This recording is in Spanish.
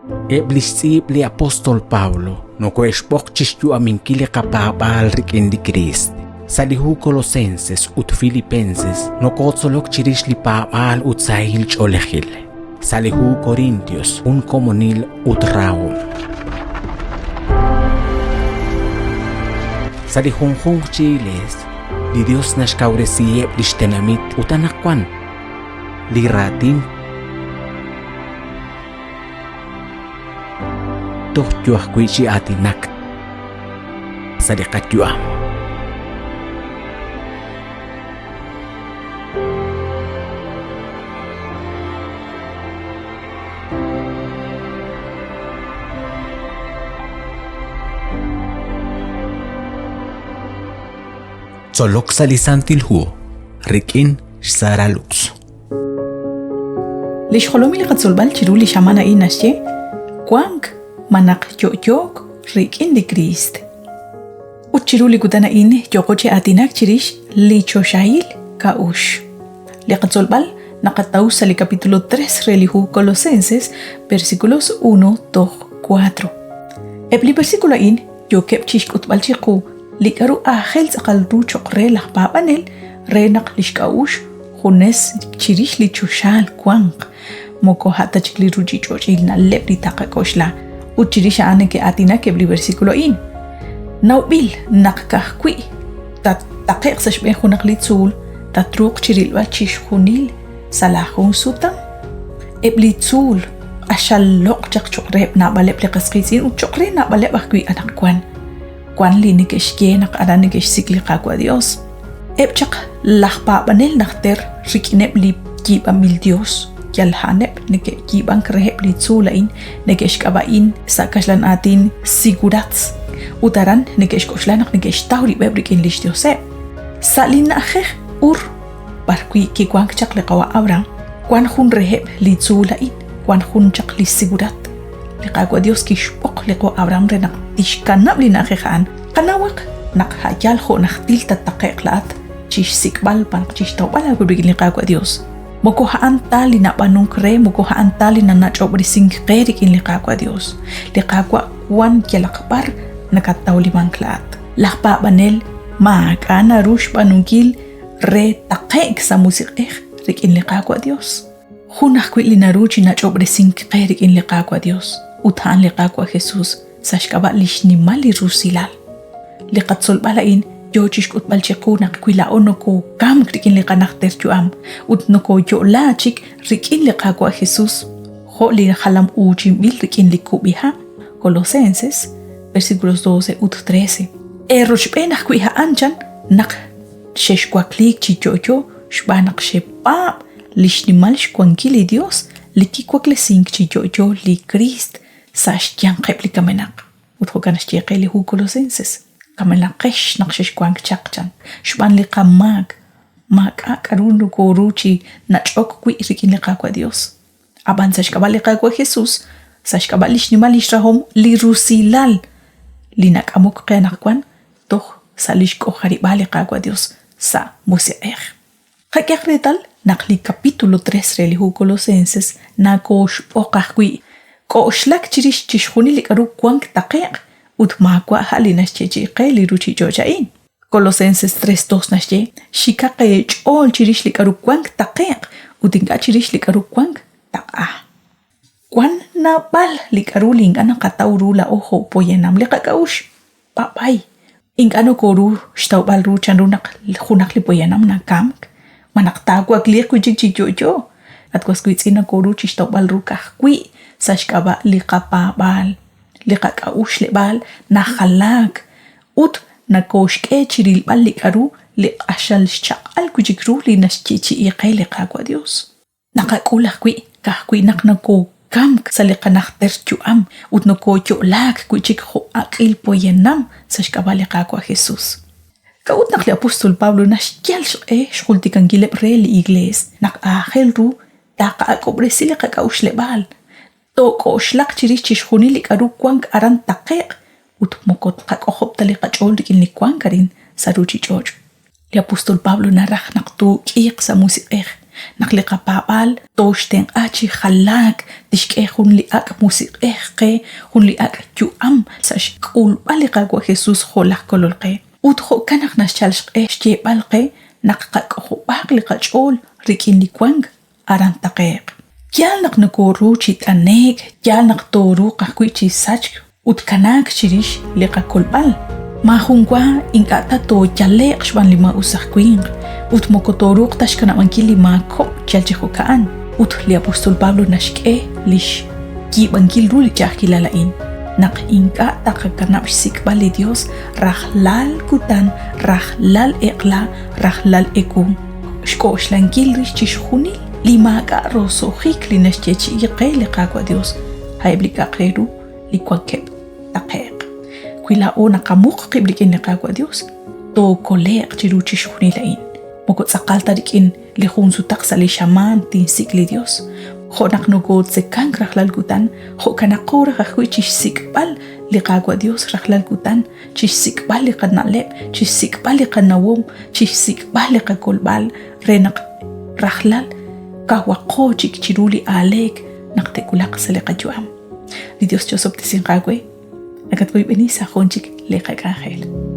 Eblisib li apostol Pablo, no coexpochis yu aminkile kapabal rikin di Christ. Salihu Colosenses ut Filipenses no kotzolok chirish li pabal ut sahil cholehil. Salihu Corintios un comunil ut raum. Salihunjung chiles, li Dios nashkauresiye lishtenamit utanakwan. Li ratin tohjuah kuichi atinak. Sadikatyuam. Solok salisantilhu, rikin saralux. Lish xolomi li qatzolbal chiru li shamana inashe, kwank manak yoyok rikin di Christ. Uchiru li kutana in yokoche atinak chirish li choshail kaush. Li qatzolbal nakatausa li capítulo 3 relihu Colosenses versículos 1, 2, 4. Ebli versículo in yokep chishkutbal chiku likaru ahel sakal ru chokre lah papanel renak lishkaush hunes chirish li choshal kwank moko hata chikli ruji chochil na lepri takakoshla uchirisha ane ke atina kebli versículo in naubil nakkahkwi tat takek sashbe hunak litzul tatruk chiril wa chish hunil salahun sutam ebli tzul ashallok chak chokre na balep le qaskisin uchokre na balep akwi anak kwan li nikeshke nak ada nikesh sikli qakwa Dios epchak lahpa banel nakter rikinep li kiba mil Dios yalhanep nike kibang krehep li tsulain nikesh kabain sakashlan atin sigurats utaran nikesh koshlanak nikesh tawri bebrikin lish Diosep salin akheh ur barkwi ki kwang chak le qawa Abraham kwan hun rehep li tsulain kwan hun chak li sigurat liqagwa Dios kishpok liqo Abraham renak tishkanab li nakhehan kanawak nakhayal ho nakhtil tataqeqlat chish sikbal pan chish tawbal agubigin liqagwa Dios moko haan tali na banong kre moko haan tali na nachobri sing qerikin liqagwa Dios liqagwa wan kelakbar nakataw limang klat lakpa banel maakana rush banungkil re taqeq sa musiqeh rikin liqagwa Dios hunah kwit linaruchi nachobri sing qerikin liqagwa Dios uthan liqagwa Jesus sashkaba lishnimal li rusilal liqatsol balain yochish kut balchiku nakwila onoko kam krikin liqanak terjuam utnoko yola chik rikin liqagwa Jesus ho li khalam ujim bil rikin likubiha Colosenses versículos 12 ut 13 eroshbena kwiha anchan nak sheshkwa klik chichocho shbanak shepa lishnimal shkwankili Dios likikwakle sink chichocho li Christ sashkian replika menak uthoganas chiqeli hu Colosenses kamenak kesh nakshish kwang chakchan shban li qamag akarunu koruchi nachok kwi rikin liqagwa Dios aban sashkaba liqagwa Jesus sashkaba lishnimalish rahom li rusilal linak amuk qenakwan toh salish ko khariba liqagwa Dios sa musier hakekretal nakli capítulo 3 relihu Colosenses na kosh okakwi Koshlak chirish chishuni likaru kwang taqiq utmakwa halinas chechi qeli ruchi jojain Colosenses 3:2 nasje shikaqe chol chirish likaru kwang taqiq utinga chirish likaru kwang taqa kwan na bal likaru lingana qatawru la ojo poyenam liqakaush papai ingano koru shtawbal ru chanrunak khunak li poyenam na kamk manaqtagwa kliq kujik jojo atkwaskuitsina koru chishtawbal ru kahkwi sashkaba liqapabal liqakaush lebal nakhalak ut nakoshke chiril bal likaru liqashal shaqal kujikru linashchichi iqay liqagwa Dios naqakulaq kwi kahkwi naknako kam saliqanaq terchuam ut noko yolak kujik ho aqil poyenam sashkaba liqagwa Jesus kaut nakli apostol Pablo nashkyal shqultikan gileb rel igles nak ahel ru taqa akobresili qakaush lebal toko shlak chirish chishkhuni likaru kwang aran taqiq ut mokot qakohop taliqa chol dikin likwang karin saruchi choj li apostol Pablo narah naqtu qiq sa musiqeh Nakliqa papal, toshten achi halak, dishke hun li ak musiqe, hun li ak juam, sash kul balikagwa Jesus holak kololke. Utho kanak naschalshke, balke, nakak hobak likachol, rikin likwang, arantaqeq. Yal nak nakoru chit anek, yal nak toru kakwichi sach, utkanak chirish liqakolbal. Mahungwa ingata to jalek shwan lima usahquing, ut mokotoruk tashkana mankili mako jalchihukaan, ut li apostol Pablo nashke lish, ki bankil ruli jahkilalain. Nak inga takakanap sikbali Dios, rahlal kutan, rahlal ekla, rahlal ekum. Shko shlankil rish chishhunil, lima ka roso hikli nashchechi iqe liqaqwa Dios, haiblika qeru likwakeb taqeq. Kuila o nakamuk qiblikin liqaqwa Dios, to koleq chiruchi shunilain. Mokot sakalta dikin lihun sutak sa li shaman tinsik li Dios. Ho naknugod se kang rahlal gutan, ho kanakora kakwi chisikbal liqaqwa Dios rahlal gutan, chisikbal liqad nalep, chisikbal liqad nawom, chisikbal liqad kolbal, renak rahlal kahwaqo chik chiruli alek, naktekulak sa liqad juam. Li Dios Josop tisin qaqwe, Agat ko'y benisa konchik lekak angel.